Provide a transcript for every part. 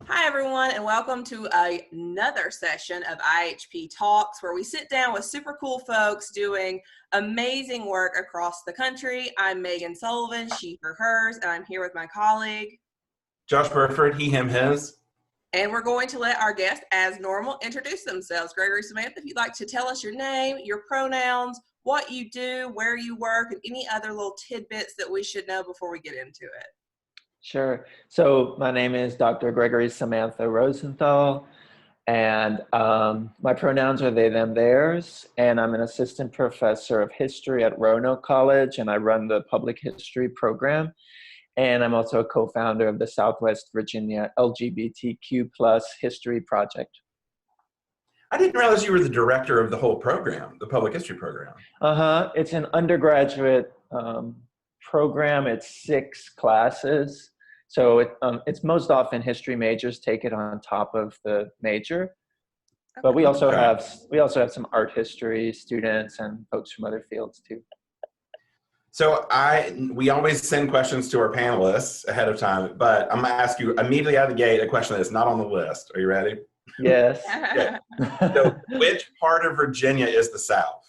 Hi, everyone, and welcome to another session of IHP Talks, where we sit down with super cool folks doing amazing work across the country. I'm Megan Sullivan, she, her, hers, and I'm here with my colleague, Josh Burford, he, him, his. And we're going to let our guests, as normal, introduce themselves. Gregory Samantha, if you'd like to tell us your name, your pronouns, what you do, where you work, and any other little tidbits that we should know before we get into it. Sure. So my name is Dr. Gregory Samantha Rosenthal, and my pronouns are they, them, theirs, and I'm an assistant professor of history at Roanoke College, and I run the public history program, and I'm also a co-founder of the Southwest Virginia LGBTQ History Project. I didn't realize you were the director of the whole program, the public history program. It's an undergraduate program. It's 6 classes. So it's most often history majors take it on top of the major, but we also have some art history students and folks from other fields too. So we always send questions to our panelists ahead of time, but I'm gonna ask you immediately out of the gate a question that's not on the list. Are you ready? Yes. Okay. So which part of Virginia is the South?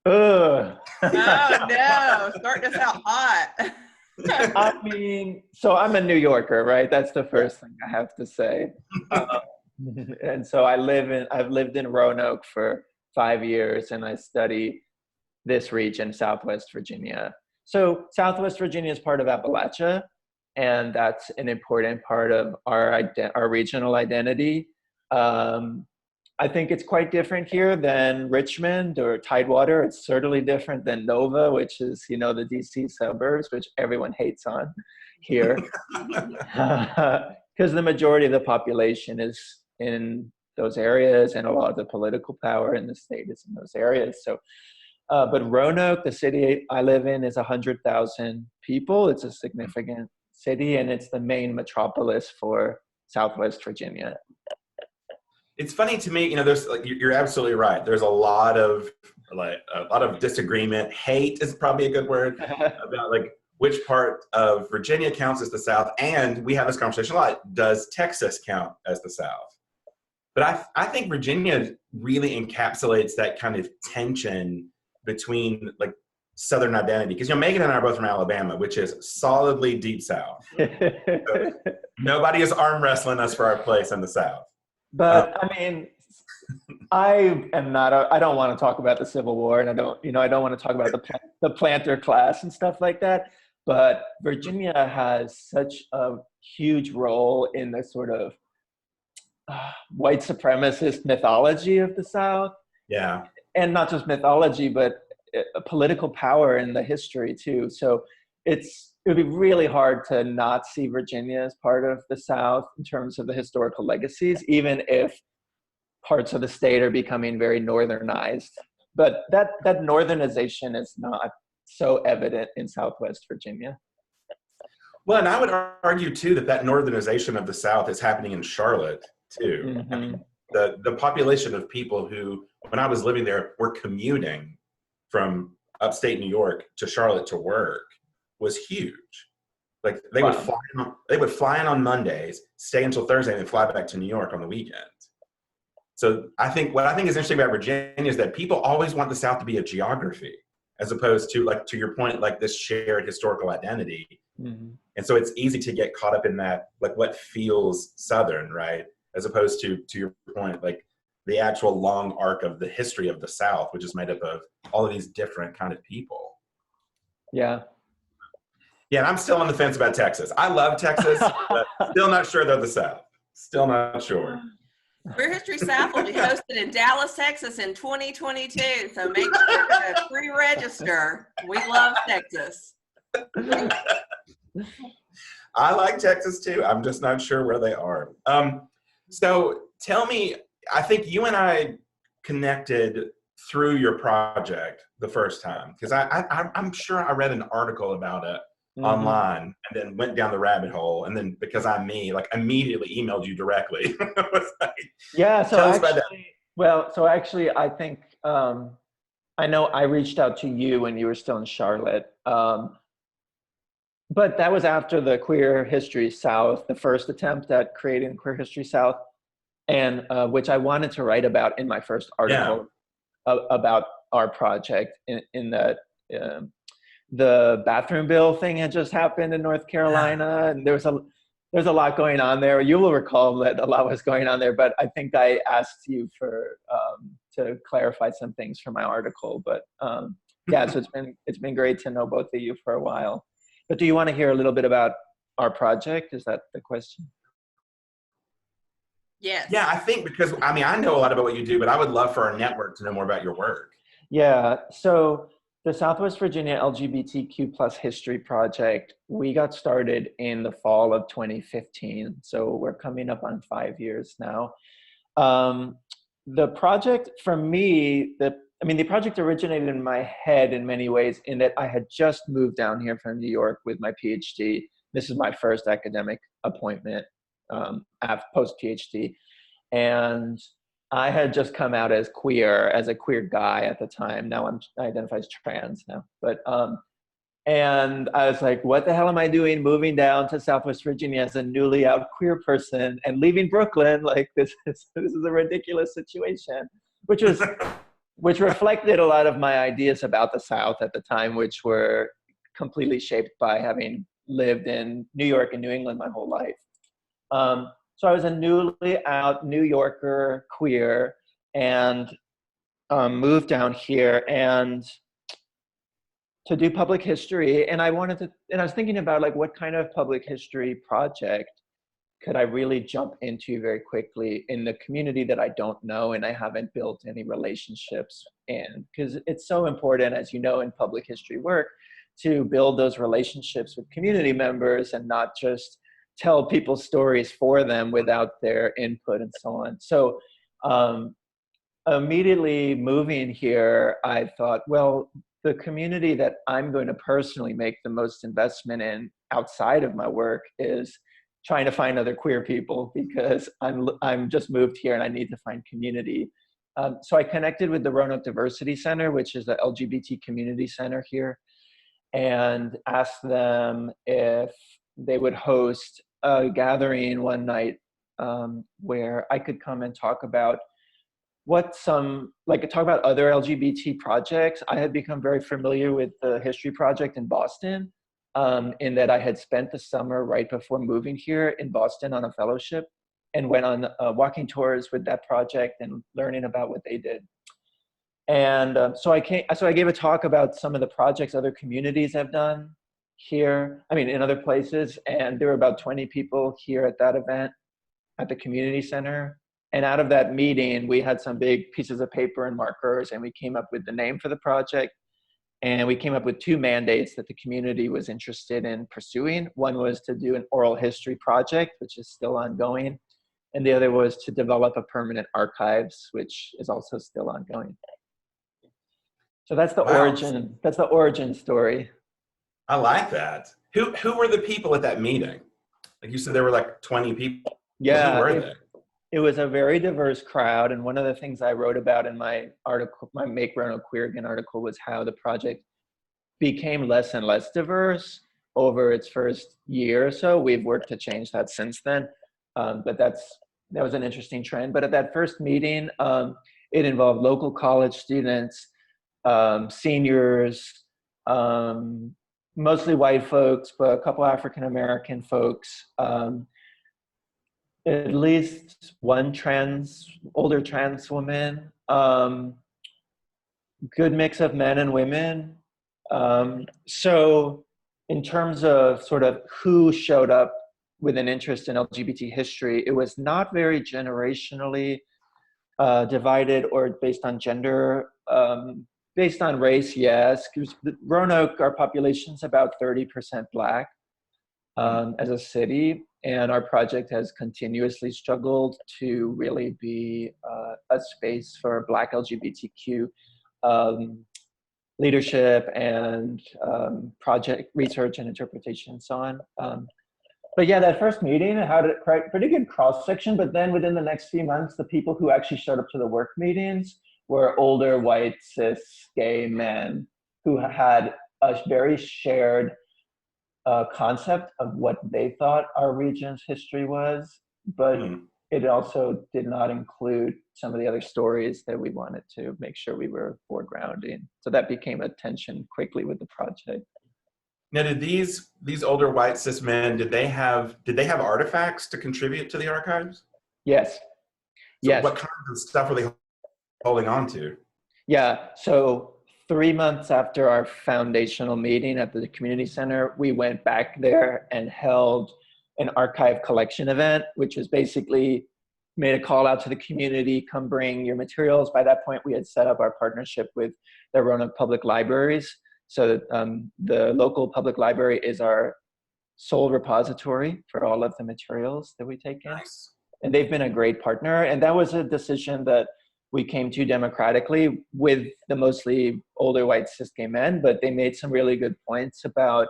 Oh no, starting us out hot. I mean, so I'm a New Yorker, right? That's the first thing I have to say. And so I've lived in Roanoke for 5 years, and I study this region, Southwest Virginia. So Southwest Virginia is part of Appalachia, and that's an important part of our regional identity. I think it's quite different here than Richmond or Tidewater. It's certainly different than Nova, which is, the DC suburbs, which everyone hates on here. Because the majority of the population is in those areas, and a lot of the political power in the state is in those areas. So, but Roanoke, the city I live in, is 100,000 people. It's a significant city, and it's the main metropolis for Southwest Virginia. It's funny to me, there's you're absolutely right. There's a lot of disagreement. Hate is probably a good word about which part of Virginia counts as the South. And we have this conversation a lot. Does Texas count as the South? But I think Virginia really encapsulates that kind of tension between Southern identity. Because Megan and I are both from Alabama, which is solidly deep South. So nobody is arm wrestling us for our place in the South. But I mean, I don't want to talk about the Civil War, and I don't want to talk about the planter class and stuff like that. But Virginia has such a huge role in the sort of white supremacist mythology of the South. Yeah. And not just mythology, but political power in the history too. So it would be really hard to not see Virginia as part of the South in terms of the historical legacies, even if parts of the state are becoming very northernized. But that northernization is not so evident in Southwest Virginia. Well, and I would argue too that northernization of the South is happening in Charlotte too. Mm-hmm. I mean, the population of people who, when I was living there, were commuting from upstate New York to Charlotte to work was huge. They would fly in on Mondays, stay until Thursday, and then fly back to New York on the weekends. So what I think is interesting about Virginia is that people always want the South to be a geography, as opposed to to your point, this shared historical identity. Mm-hmm. And so it's easy to get caught up in that, what feels Southern, right? As opposed to your point, the actual long arc of the history of the South, which is made up of all of these different kind of people. Yeah. Yeah, and I'm still on the fence about Texas. I love Texas, but still not sure they're the South. Still not sure. Queer History South will be hosted in Dallas, Texas in 2022, so make sure to pre-register. We love Texas. I like Texas too. I'm just not sure where they are. So tell me, I think you and I connected through your project the first time, because I'm sure I read an article about it online and then went down the rabbit hole, and then because I'm me, immediately emailed you directly. Yeah, so actually I think I know I reached out to you when you were still in Charlotte. but that was after the Queer History South, the first attempt at creating Queer History South, and which I wanted to write about in my first Yeah. article about our project. In that the bathroom bill thing had just happened in North Carolina, and there's a lot going on there. You will recall that a lot was going on there, but I think I asked you for to clarify some things for my article. But yeah, so it's been great to know both of you for a while. But do you want to hear a little bit about our project? Is that the question? Yes. Yeah, I think because, I mean, I know a lot about what you do, but I would love for our network to know more about your work. Yeah, so the Southwest Virginia LGBTQ plus History Project, we got started in the fall of 2015. So we're coming up on 5 years now. The project for me, the project originated in my head in many ways, in that I had just moved down here from New York with my PhD. This is my first academic appointment post PhD. And I had just come out as a queer guy at the time. Now I identify as trans now. But and I was like, what the hell am I doing moving down to Southwest Virginia as a newly out queer person and leaving Brooklyn? Like this is a ridiculous situation, which reflected a lot of my ideas about the South at the time, which were completely shaped by having lived in New York and New England my whole life. So I was a newly out New Yorker queer, and moved down here and to do public history. And I was thinking about like what kind of public history project could I really jump into very quickly in the community that I don't know and I haven't built any relationships in, because it's so important, as you know, in public history work, to build those relationships with community members and not just tell people stories for them without their input and so on. So immediately moving here, I thought, well, the community that I'm going to personally make the most investment in outside of my work is trying to find other queer people, because I'm just moved here and I need to find community. So I connected with the Roanoke Diversity Center, which is the LGBT community center here, and asked them if they would host a gathering one night where I could come and talk about talk about other LGBT projects. I had become very familiar with the History Project in Boston, in that I had spent the summer right before moving here in Boston on a fellowship and went on walking tours with that project and learning about what they did. And so I gave a talk about some of the projects other communities have done here, in other places. And there were about 20 people here at that event at the community center. And out of that meeting, we had some big pieces of paper and markers, and we came up with the name for the project. And we came up with two mandates that the community was interested in pursuing. One was to do an oral history project, which is still ongoing. And the other was to develop a permanent archives, which is also still ongoing. So that's the origin. That's the origin story. I like that. Who were the people at that meeting? Like you said, there were like 20 people. Yeah. Who were they? It was a very diverse crowd. And one of the things I wrote about in my article, my Make Roanoke Queer Again article, was how the project became less and less diverse over its first year or so. We've worked to change that since then. But that was an interesting trend. But at that first meeting, it involved local college students, seniors, mostly white folks, but a couple African-American folks, at least one older trans woman, good mix of men and women. So in terms of sort of who showed up with an interest in LGBT history, it was not very generationally divided or based on gender. Based on race, yes. Roanoke, our population's about 30% Black as a city, and our project has continuously struggled to really be a space for Black LGBTQ leadership and project research and interpretation and so on. But yeah, that first meeting had a pretty good cross-section, but then within the next few months, the people who actually showed up to the work meetings were older, white, cis, gay men who had a very shared concept of what they thought our region's history was, but it also did not include some of the other stories that we wanted to make sure we were foregrounding. So that became a tension quickly with the project. Now, did these older white cis men, did they have artifacts to contribute to the archives? Yes. So yes. what kinds of stuff were they holding on to? Yeah, so 3 months after our foundational meeting at the community center, we went back there and held an archive collection event, which was basically made a call out to the community, come bring your materials. By that point, we had set up our partnership with the Roanoke Public Libraries. So the local public library is our sole repository for all of the materials that we take in. Nice. And they've been a great partner. And that was a decision that we came to democratically with the mostly older white cis gay men, but they made some really good points about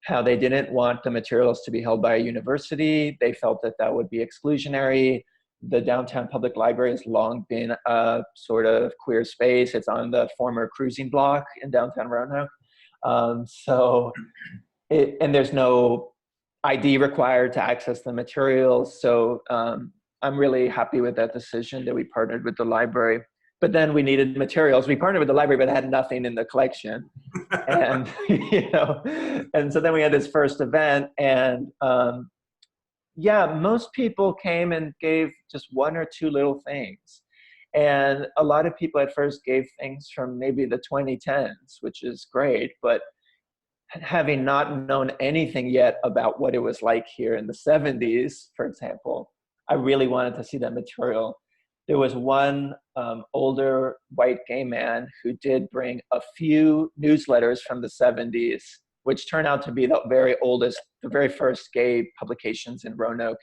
how they didn't want the materials to be held by a university. They felt that that would be exclusionary. The downtown public library has long been a sort of queer space. It's on the former cruising block in downtown Roanoke. And there's no ID required to access the materials. So I'm really happy with that decision that we partnered with the library. But then we needed materials. We partnered with the library, but had nothing in the collection. And, and so then we had this first event, and most people came and gave just one or two little things. And a lot of people at first gave things from maybe the 2010s, which is great, but having not known anything yet about what it was like here in the 70s, for example, I really wanted to see that material. There was one older white gay man who did bring a few newsletters from the 70s, which turned out to be the very oldest, the very first gay publications in Roanoke.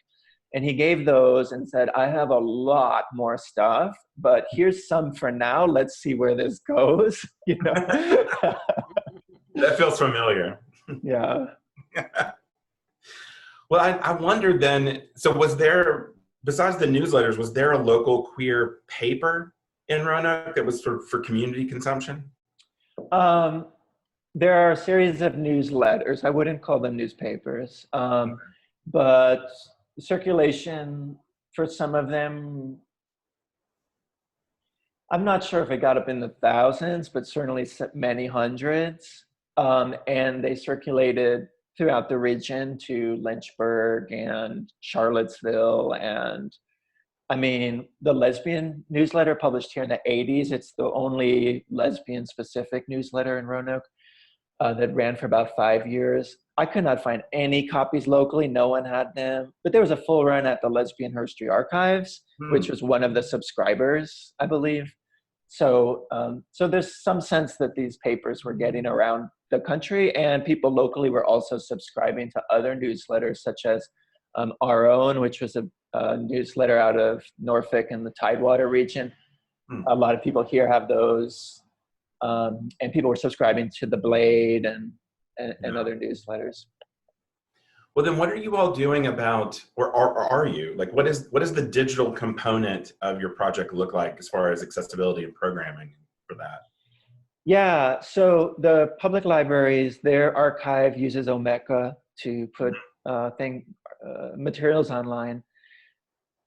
And he gave those and said, I have a lot more stuff, but here's some for now. Let's see where this goes. That feels familiar. Yeah. Well, I wondered then, so was there, besides the newsletters, was there a local queer paper in Roanoke that was for community consumption? There are a series of newsletters. I wouldn't call them newspapers, but circulation for some of them, I'm not sure if it got up in the thousands, but certainly many hundreds. And they circulated throughout the region to Lynchburg and Charlottesville. And I mean, the lesbian newsletter published here in the 80s, it's the only lesbian specific newsletter in Roanoke that ran for about 5 years. I could not find any copies locally. No one had them, but there was a full run at the Lesbian History Archives, which was one of the subscribers, I believe. So there's some sense that these papers were getting around the country, and people locally were also subscribing to other newsletters, such as Our Own, which was a newsletter out of Norfolk and the Tidewater region. A lot of people here have those, and people were subscribing to The Blade and other newsletters. Well, then what are you all doing about, or are you, like, what is the digital component of your project look like as far as accessibility and programming for that? Yeah, so the public libraries, their archive uses Omeka to put materials online.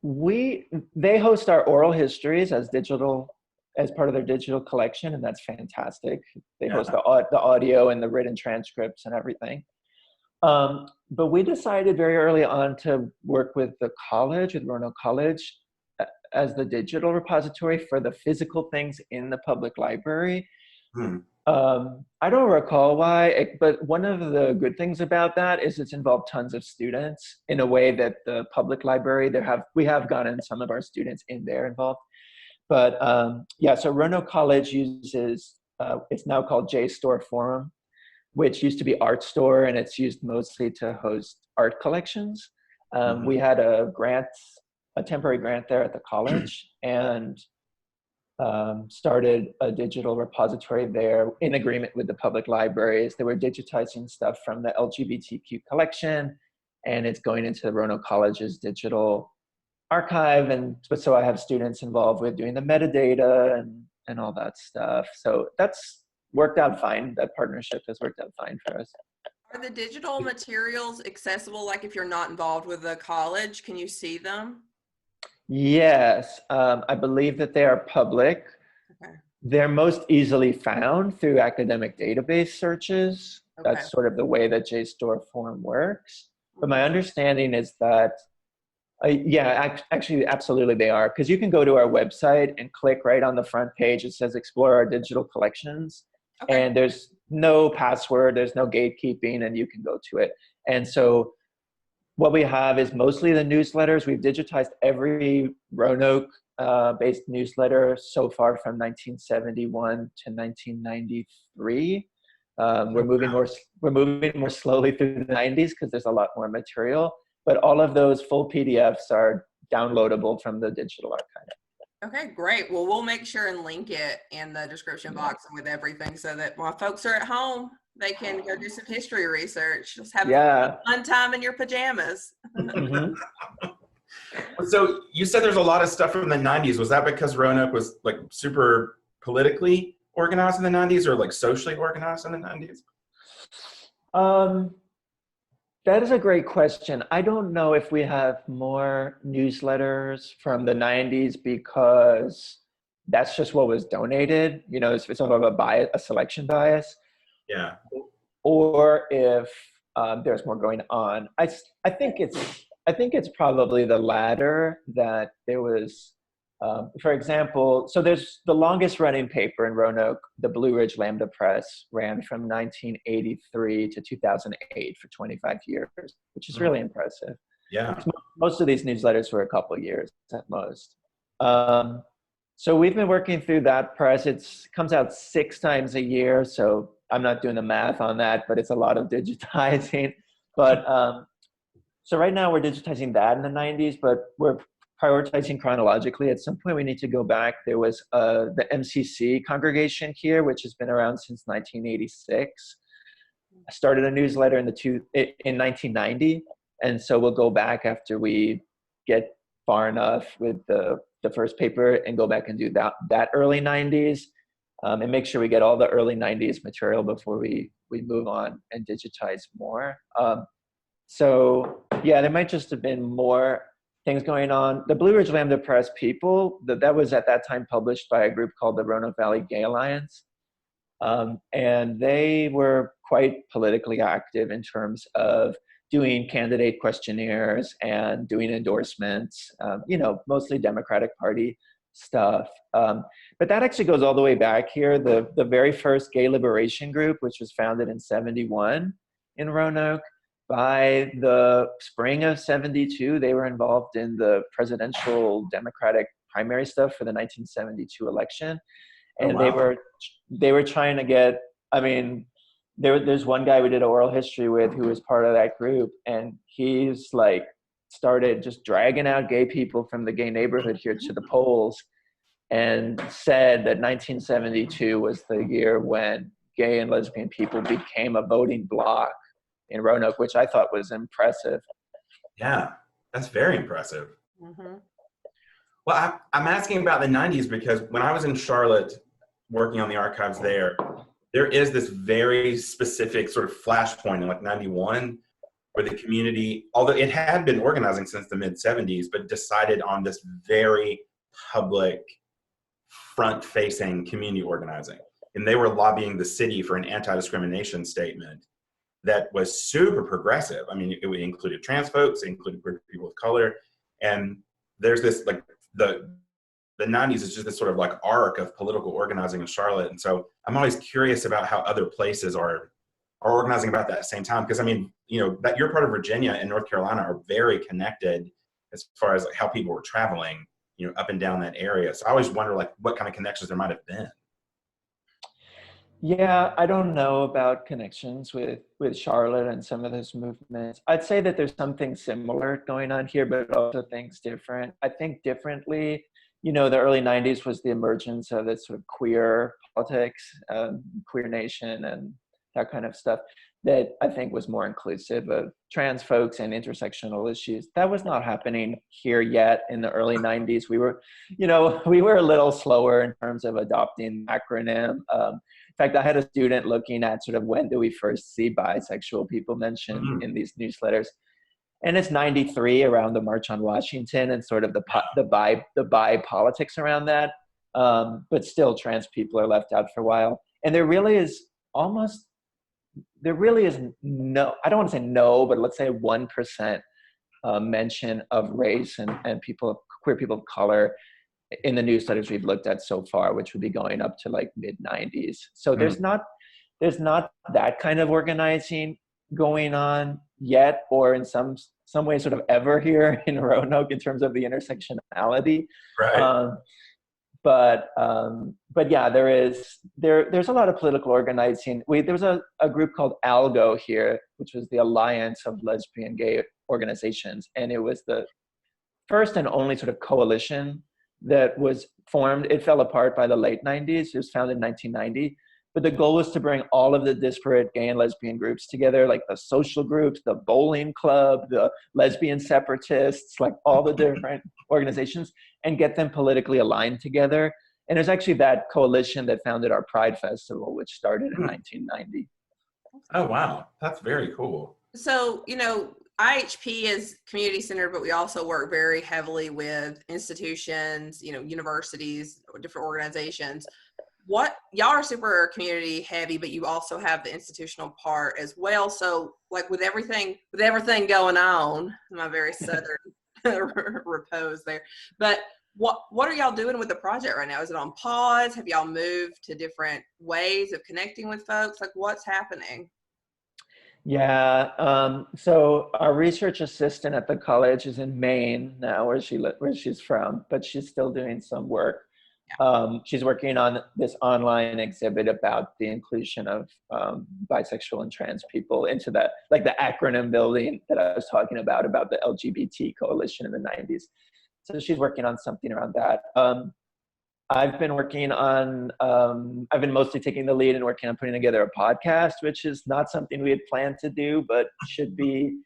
They host our oral histories as part of their digital collection, and that's fantastic. They host the audio and the written transcripts and everything. But we decided very early on to work with the college, with Roanoke College, as the digital repository for the physical things in the public library. I don't recall why, but one of the good things about that is it's involved tons of students in a way that the public library, we have gotten some of our students in there involved. But so Roanoke College uses, it's now called JSTOR Forum, which used to be Art Store, and it's used mostly to host art collections. We had a temporary grant there at the college, and started a digital repository there in agreement with the public libraries. They were digitizing stuff from the LGBTQ collection, and it's going into the Roanoke College's digital archive. And so I have students involved with doing the metadata and all that stuff. So that's worked out fine. That partnership has worked out fine for us. Are the digital materials accessible, like if you're not involved with the college, can you see them? Yes, I believe that they are public. Okay. They're most easily found through academic database searches. Okay. That's sort of the way that JSTOR form works. But my Mhm. understanding is that, yeah, actually, absolutely they are. Because you can go to our website and click right on the front page. It says explore our digital collections. Okay. And there's no password, there's no gatekeeping, and you can go to it. And so what we have is mostly the newsletters. We've digitized every Roanoke based newsletter so far from 1971 to 1993. We're moving more slowly through the 90s because there's a lot more material, but all of those full PDFs are downloadable from the digital archive. Okay, great. Well, we'll make sure and link it in the description box with everything so that while folks are at home, they can go do some history research. Just have a fun time in your pajamas. Mm-hmm. So you said there's a lot of stuff from the 90s. Was that because Roanoke was like super politically organized in the 90s or like socially organized in the 90s? That is a great question. I don't know if we have more newsletters from the 90s because that's just what was donated. You know, it's sort of a bias, a selection bias. Yeah. Or if there's more going on. I think it's probably the latter, that there was, for example, so there's the longest running paper in Roanoke, the Blue Ridge Lambda Press, ran from 1983 to 2008 for 25 years, which is really impressive. Yeah. Most of these newsletters were a couple of years at most. So we've been working through that press. It comes out 6 times a year, so I'm not doing the math on that, but it's a lot of digitizing. But so right now we're digitizing that in the 90s, but we're prioritizing chronologically. At some point we need to go back. There was the MCC congregation here, which has been around since 1986. I started a newsletter in 1990, and so we'll go back after we get far enough with the first paper and go back and do that early 90s, and make sure we get all the early 90s material before we move on and digitize more. So yeah, there might just have been more things going on. The Blue Ridge Lambda Press people, that was at that time published by a group called the Roanoke Valley Gay Alliance. And they were quite politically active in terms of doing candidate questionnaires and doing endorsements, mostly Democratic Party stuff. But that actually goes all the way back here. The very first gay liberation group, which was founded in 71 in Roanoke, by the spring of 72, they were involved in the presidential Democratic primary stuff for the 1972 election. And they were trying to get, there's one guy we did an oral history with who was part of that group, and he's like started just dragging out gay people from the gay neighborhood here to the polls, and said that 1972 was the year when gay and lesbian people became a voting bloc in Roanoke, which I thought was impressive. Yeah, that's very impressive. Mm-hmm. Well, I'm asking about the 90s because when I was in Charlotte working on the archives there is this very specific sort of flashpoint in like 91 where the community, although it had been organizing since the mid 70s, but decided on this very public front-facing community organizing. And they were lobbying the city for an anti-discrimination statement that was super progressive. I mean, it included trans folks, it included people of color. And there's this, like, the 90s is just this sort of like arc of political organizing in Charlotte. And so I'm always curious about how other places are organizing about that at the same time. Because I mean, that your part of Virginia and North Carolina are very connected as far as like how people were traveling, up and down that area. So I always wonder like what kind of connections there might have been. Yeah, I don't know about connections with Charlotte and some of those movements. I'd say that there's something similar going on here, but also things different. I think differently, the early 90s was the emergence of this sort of queer politics, queer nation and that kind of stuff that I think was more inclusive of trans folks and intersectional issues. That was not happening here yet in the early 90s. We were a little slower in terms of adopting the acronym. fact, I had a student looking at sort of when do we first see bisexual people mentioned Mm-hmm. in these newsletters. And it's 93 around the March on Washington and sort of the bi politics around that. But still trans people are left out for a while. And there really is no, I don't want to say no, but let's say 1% mention of race and queer people of color in the newsletters we've looked at so far, which would be going up to like mid 90s. So there's not that kind of organizing going on yet, or in some way sort of ever here in Roanoke in terms of the intersectionality. Right. But yeah, there's a lot of political organizing. There was a group called ALGO here, which was the Alliance of Lesbian Gay Organizations, and it was the first and only sort of coalition that was formed. It fell apart by the late 90s. It was founded in 1990. But the goal was to bring all of the disparate gay and lesbian groups together, like the social groups, the bowling club, the lesbian separatists, like all the different organizations, and get them politically aligned together. And it was actually that coalition that founded our Pride Festival, which started in 1990. Oh, wow. That's very cool. So, IHP is community centered, but we also work very heavily with institutions, universities, different organizations. Y'all are super community heavy, but you also have the institutional part as well. So like with everything going on, my very Southern repose there, but what are y'all doing with the project right now? Is it on pause? Have y'all moved to different ways of connecting with folks? Like what's happening? Yeah, so our research assistant at the college is in Maine now, where she's from, but she's still doing some work. She's working on this online exhibit about the inclusion of bisexual and trans people into that, like the acronym building that I was talking about the LGBT coalition in the 90s. So she's working on something around that. I've been mostly taking the lead and working on putting together a podcast, which is not something we had planned to do, but should be.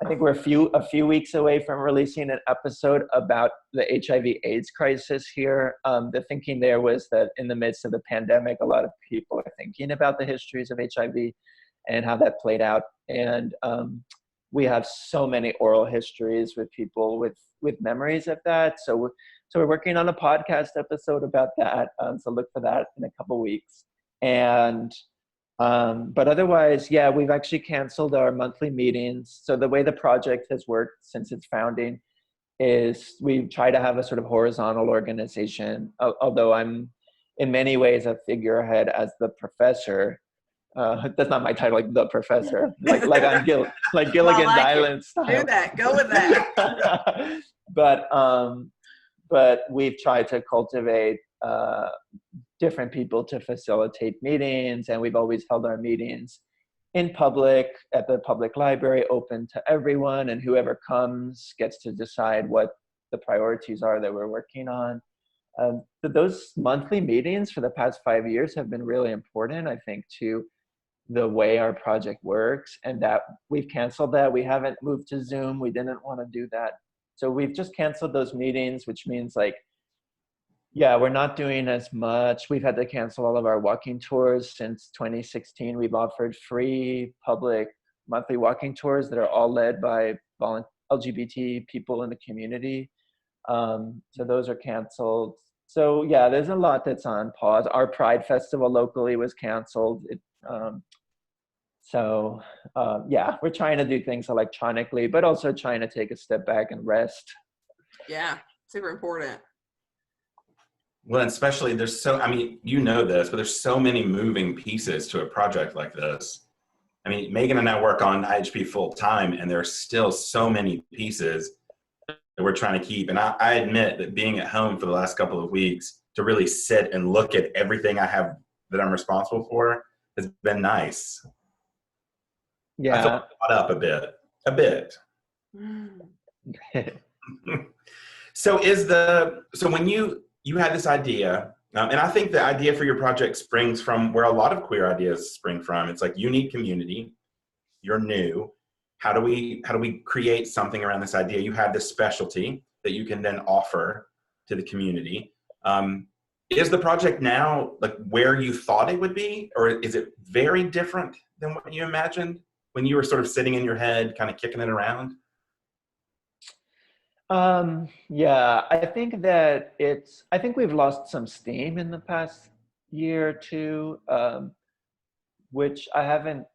I think we're a few weeks away from releasing an episode about the HIV/AIDS crisis here. The thinking there was that in the midst of the pandemic, a lot of people are thinking about the histories of HIV and how that played out. And we have so many oral histories with people with memories of that. So we're working on a podcast episode about that. So look for that in a couple weeks. And but otherwise, yeah, we've actually canceled our monthly meetings. So the way the project has worked since its founding is we try to have a sort of horizontal organization, although I'm in many ways a figurehead as the professor. That's not my title, like the professor, like I'm Gilligan's Island style. Do that, go with that. But we've tried to cultivate different people to facilitate meetings, and we've always held our meetings in public at the public library, open to everyone, and whoever comes gets to decide what the priorities are that we're working on. But those monthly meetings for the past 5 years have been really important, I think, to the way our project works, and that we've canceled that. We haven't moved to Zoom. We didn't want to do that. So we've just canceled those meetings, which means yeah, we're not doing as much. We've had to cancel all of our walking tours since 2016. We've offered free public monthly walking tours that are all led by LGBT people in the community. So those are canceled. So yeah, there's a lot that's on pause. Our Pride Festival locally was canceled. Yeah, we're trying to do things electronically, but also trying to take a step back and rest. Yeah, super important. Well, especially this, but there's so many moving pieces to a project like this. I mean, Megan and I work on IHP full time, and there are still so many pieces that we're trying to keep. And I admit that being at home for the last couple of weeks to really sit and look at everything I have that I'm responsible for has been nice. Yeah. I feel caught up a bit. So when you had this idea, and I think the idea for your project springs from where a lot of queer ideas spring from. It's like, you need community, you're new. How do we create something around this idea? You have this specialty that you can then offer to the community. Is the project now like where you thought it would be, or is it very different than what you imagined when you were sort of sitting in your head, kind of kicking it around? Yeah, I think we've lost some steam in the past year or two, which I haven't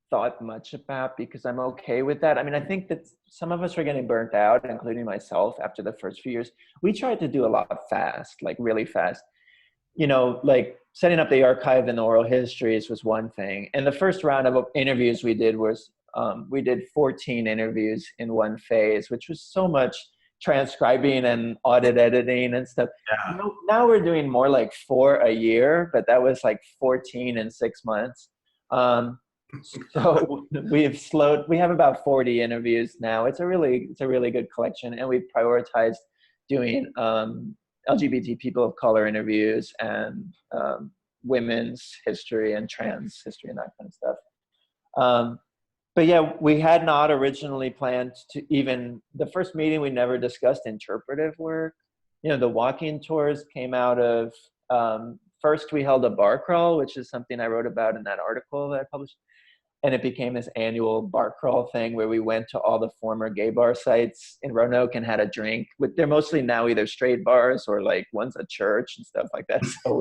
thought much about because I'm okay with that. I mean, I think that some of us are getting burnt out, including myself, after the first few years. We tried to do a lot fast, like really fast. You know, like setting up the archive and the oral histories was one thing. And the first round of interviews we did was, we did 14 interviews in one phase, which was so much transcribing and audit editing and stuff. Yeah. Now we're doing more like 4 a year, but that was like 14 in 6 months. So we have about 40 interviews now. It's a really good collection, and we've prioritized doing LGBT people of color interviews and women's history and trans history and that kind of stuff. But yeah, we had not originally planned to even, the first meeting we never discussed interpretive work. You know, the walking tours came out of, first we held a bar crawl, which is something I wrote about in that article that I published. And it became this annual bar crawl thing where we went to all the former gay bar sites in Roanoke and had a drink. They're mostly now either straight bars or like one's a church and stuff like that. So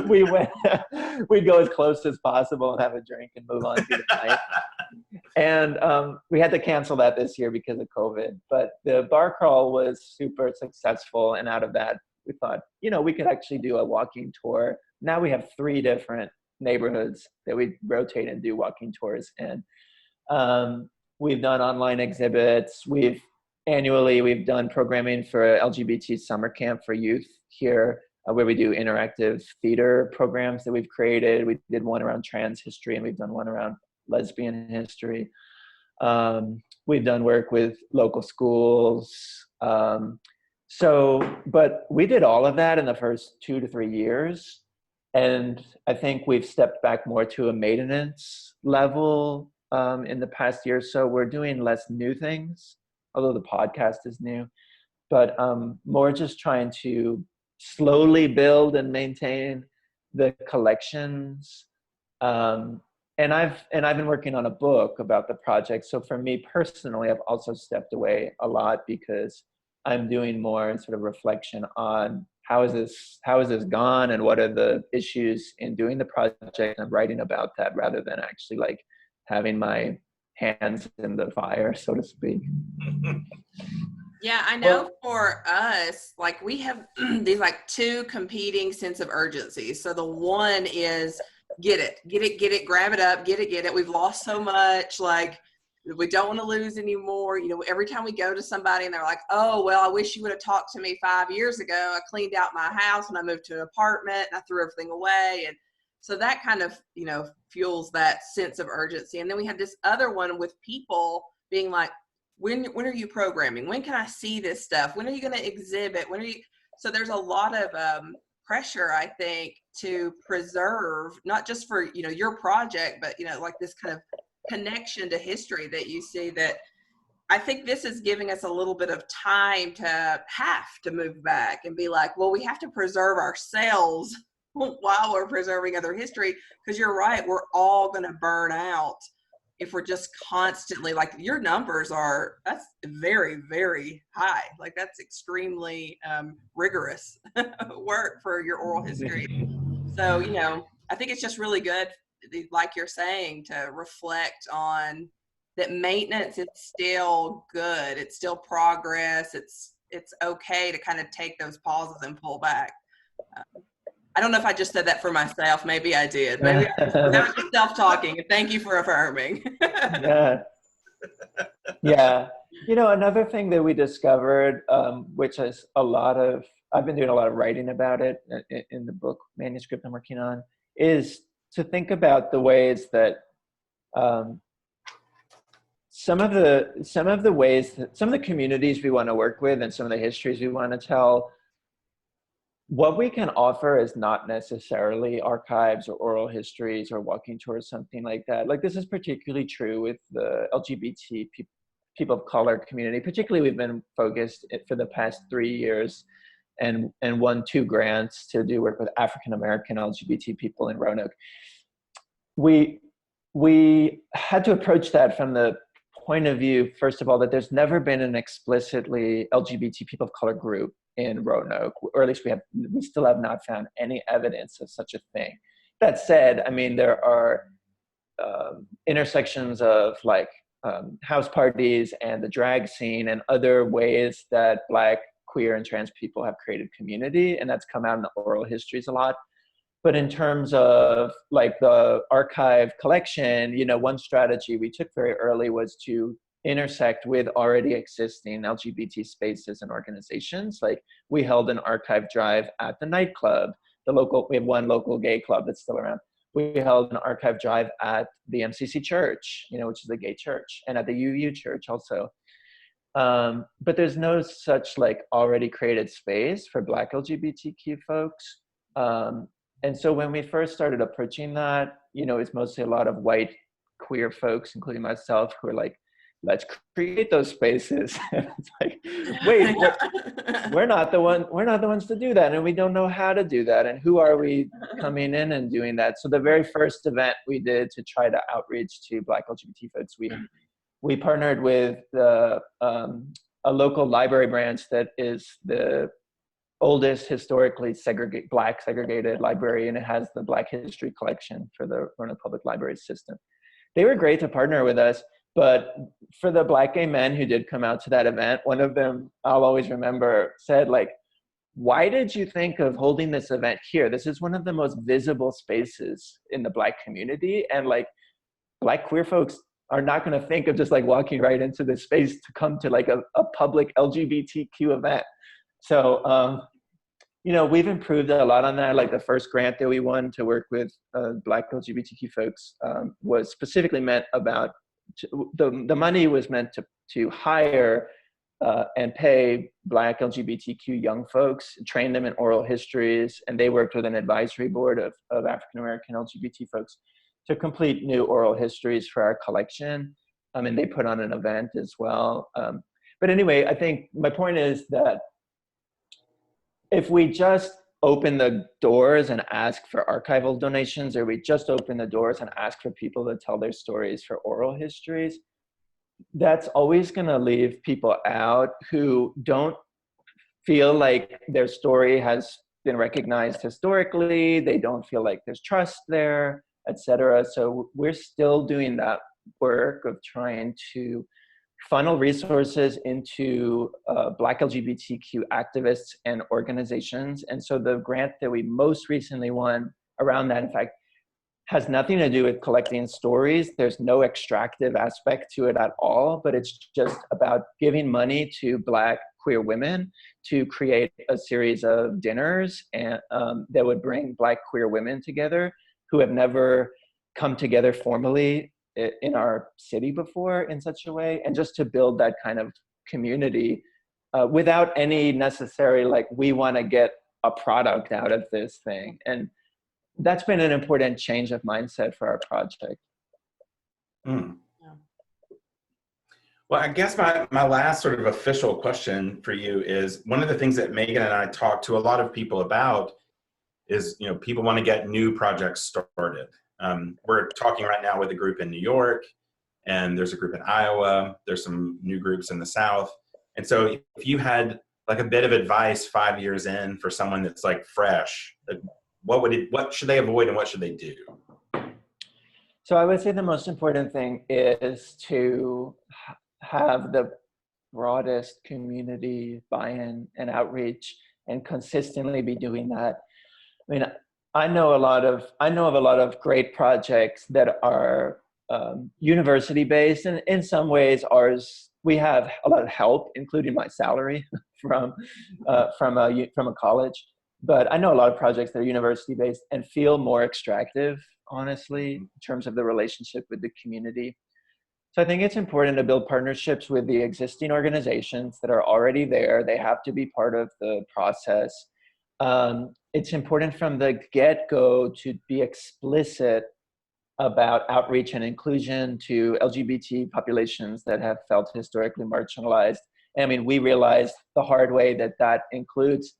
we'd go as close as possible and have a drink and move on to the night. And we had to cancel that this year because of COVID. But the bar crawl was super successful. And out of that, we thought, you know, we could actually do a walking tour. Now we have 3 different neighborhoods that we rotate and do walking tours in. We've done online exhibits. Annually we've done programming for LGBT summer camp for youth here, where we do interactive theater programs that we've created. We did one around trans history, and we've done one around lesbian history. We've done work with local schools. But we did all of that in the first 2 to 3 years. And I think we've stepped back more to a maintenance level in the past year or so. We're doing less new things, although the podcast is new, but more just trying to slowly build and maintain the collections. And I've been working on a book about the project. So for me personally, I've also stepped away a lot because I'm doing more sort of reflection on how is this gone and what are the issues in doing the project. I'm writing about that rather than actually like having my hands in the fire, so to speak. Yeah, I know for us, like we have these like 2 competing sense of urgency. So the one is get it, grab it up, get it. We've lost so much, like we don't want to lose anymore. You know, every time we go to somebody and they're like, oh, well, I wish you would have talked to me 5 years ago. I cleaned out my house and I moved to an apartment and I threw everything away. And so that kind of, you know, fuels that sense of urgency. And then we have this other one with people being like, when are you programming? When can I see this stuff? When are you going to exhibit? So there's a lot of pressure, I think, to preserve, not just for, you know, your project, but, you know, like this kind of connection to history that you see. That I think this is giving us a little bit of time to have to move back and be like, well, we have to preserve ourselves while we're preserving other history, because you're right, we're all going to burn out if we're just constantly, like your numbers are, that's very, very high. Like that's extremely rigorous work for your oral history. So, you know, I think it's just really good, like you're saying, to reflect on that maintenance is still good. It's still progress. It's okay to kind of take those pauses and pull back. I don't know if I just said that for myself. Maybe I did. Maybe that was just self-talking. Thank you for affirming. Yeah. Yeah. You know, another thing that we discovered, which is I've been doing a lot of writing about it in the book manuscript I'm working on, is to think about the ways that some of the communities we want to work with and some of the histories we want to tell, what we can offer is not necessarily archives or oral histories or walking tours, something like that. Like this is particularly true with the LGBT people of color community. Particularly, we've been focused for the past 3 years and won 2 grants to do work with African American LGBT people in Roanoke. We had to approach that from the point of view, first of all, that there's never been an explicitly LGBT people of color group in Roanoke, or at least we still have not found any evidence of such a thing. That said, I mean, there are intersections of like house parties and the drag scene and other ways that Black, queer, and trans people have created community, and that's come out in the oral histories a lot. But in terms of like the archive collection, you know, one strategy we took very early was to intersect with already existing LGBT spaces and organizations. Like we held an archive drive at the nightclub, we have one local gay club that's still around. We held an archive drive at the MCC Church, you know, which is a gay church, and at the UU Church also. But there's no such like already created space for Black LGBTQ folks. And so when we first started approaching that, you know, it's mostly a lot of white queer folks, including myself, who are like, let's create those spaces. It's like, wait, we're not the ones to do that, and we don't know how to do that, and who are we coming in and doing that? So the very first event we did to try to outreach to Black LGBT folks, we partnered with a local library branch that is the oldest historically Black segregated library, and it has the Black history collection for the Roanoke Public Library system. They were great to partner with us, but for the Black gay men who did come out to that event, one of them, I'll always remember, said like, why did you think of holding this event here? This is one of the most visible spaces in the Black community, and like Black queer folks are not going to think of just like walking right into this space to come to like a public LGBTQ event. So, you know, we've improved a lot on that. Like the first grant that we won to work with Black LGBTQ folks was specifically meant about, the money was meant to hire and pay Black LGBTQ young folks, train them in oral histories, and they worked with an advisory board of African-American LGBT folks to complete new oral histories for our collection. And they put on an event as well. But anyway, I think my point is that if we just open the doors and ask for archival donations, or we just open the doors and ask for people to tell their stories for oral histories, that's always going to leave people out who don't feel like their story has been recognized historically. They don't feel like there's trust there, etc. So we're still doing that work of trying to funnel resources into Black LGBTQ activists and organizations. And so the grant that we most recently won around that, in fact, has nothing to do with collecting stories. There's no extractive aspect to it at all, but it's just about giving money to Black queer women to create a series of dinners and that would bring Black queer women together who have never come together formally in our city before in such a way, and just to build that kind of community without any necessary, like, we want to get a product out of this thing. And that's been an important change of mindset for our project. Mm. Well, I guess my last sort of official question for you is, one of the things that Megan and I talk to a lot of people about is, you know, people want to get new projects started. We're talking right now with a group in New York, and there's a group in Iowa. There's some new groups in the South. And so if you had like a bit of advice 5 years in for someone that's like fresh, what should they avoid and what should they do? So I would say the most important thing is to have the broadest community buy-in and outreach, and consistently be doing that. I mean, I know of a lot of great projects that are university-based, and in some ways ours, we have a lot of help, including my salary from a college. But I know a lot of projects that are university-based and feel more extractive, honestly, in terms of the relationship with the community. So I think it's important to build partnerships with the existing organizations that are already there. They have to be part of the process. It's important from the get-go to be explicit about outreach and inclusion to LGBT populations that have felt historically marginalized. And I mean, we realized the hard way that includes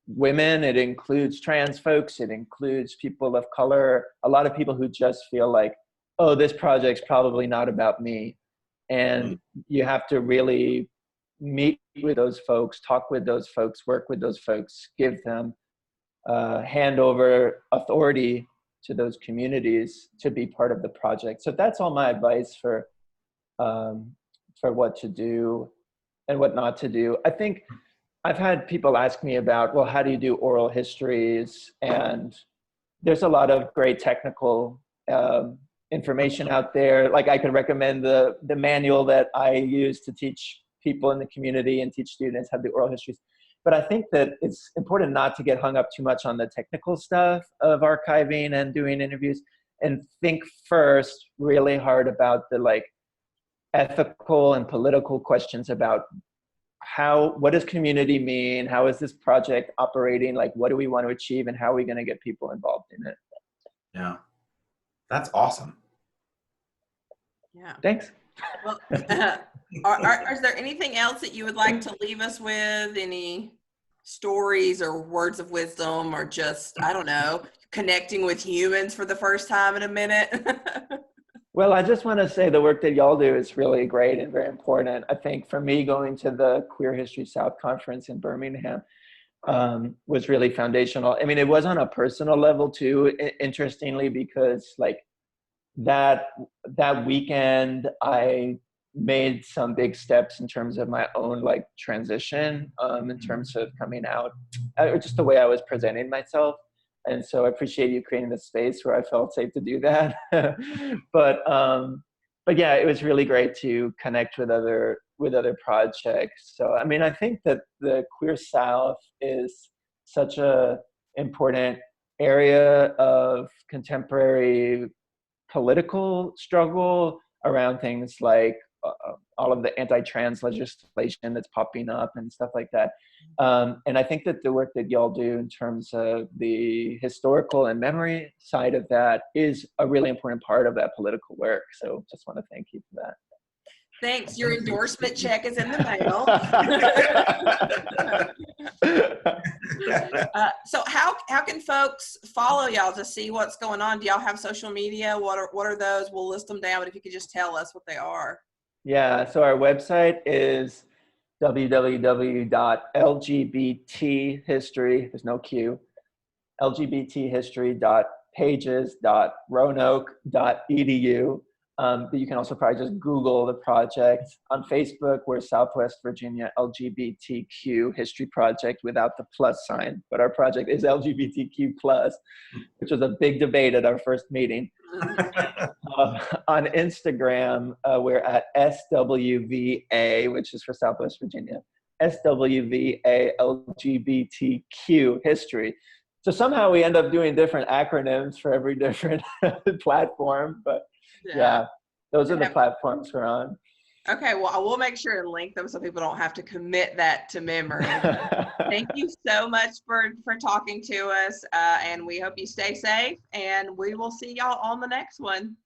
women, it includes trans folks, it includes people of color, a lot of people who just feel like, oh, this project's probably not about me. And you have to really meet with those folks, talk with those folks, work with those folks, give them, hand over authority to those communities to be part of the project. So that's all my advice for what to do and what not to do. I think I've had people ask me about, well, how do you do oral histories? And there's a lot of great technical information out there. Like I could recommend the manual that I use to teach people in the community and teach students how to do oral histories. But I think that it's important not to get hung up too much on the technical stuff of archiving and doing interviews, and think first really hard about the like ethical and political questions about what does community mean? How is this project operating? Like, what do we want to achieve, and how are we going to get people involved in it? Yeah, that's awesome. Yeah. Thanks. Well, is there anything else that you would like to leave us with? Any stories or words of wisdom, or just, I don't know, connecting with humans for the first time in a minute? Well, I just want to say the work that y'all do is really great and very important. I think for me, going to the Queer History South conference in Birmingham was really foundational. I mean, it was on a personal level too, interestingly, because like that weekend, I made some big steps in terms of my own like transition, in terms of coming out, or just the way I was presenting myself. And so I appreciate you creating the space where I felt safe to do that. But yeah, it was really great to connect with other projects. So, I mean, I think that the Queer South is such a important area of contemporary political struggle around things like all of the anti-trans legislation that's popping up and stuff like that. And I think that the work that y'all do in terms of the historical and memory side of that is a really important part of that political work. So just want to thank you for that. Thanks. Your endorsement check is in the mail. So how can folks follow y'all to see what's going on? Do y'all have social media? What are those? We'll list them down, but if you could just tell us what they are. Yeah, so our website is www.lgbthistory, there's no Q, lgbthistory.pages.roanoke.edu. But you can also probably just Google the project. On Facebook, we're Southwest Virginia LGBTQ History Project without the plus sign, but our project is LGBTQ plus, which was a big debate at our first meeting. On Instagram, we're at SWVA, which is for Southwest Virginia, SWVA LGBTQ History. So somehow we end up doing different acronyms for every different platform, but yeah, those are the platforms we're on. Okay, well, I will make sure and link them so people don't have to commit that to memory. Thank you so much for talking to us, and we hope you stay safe, and we will see y'all on the next one.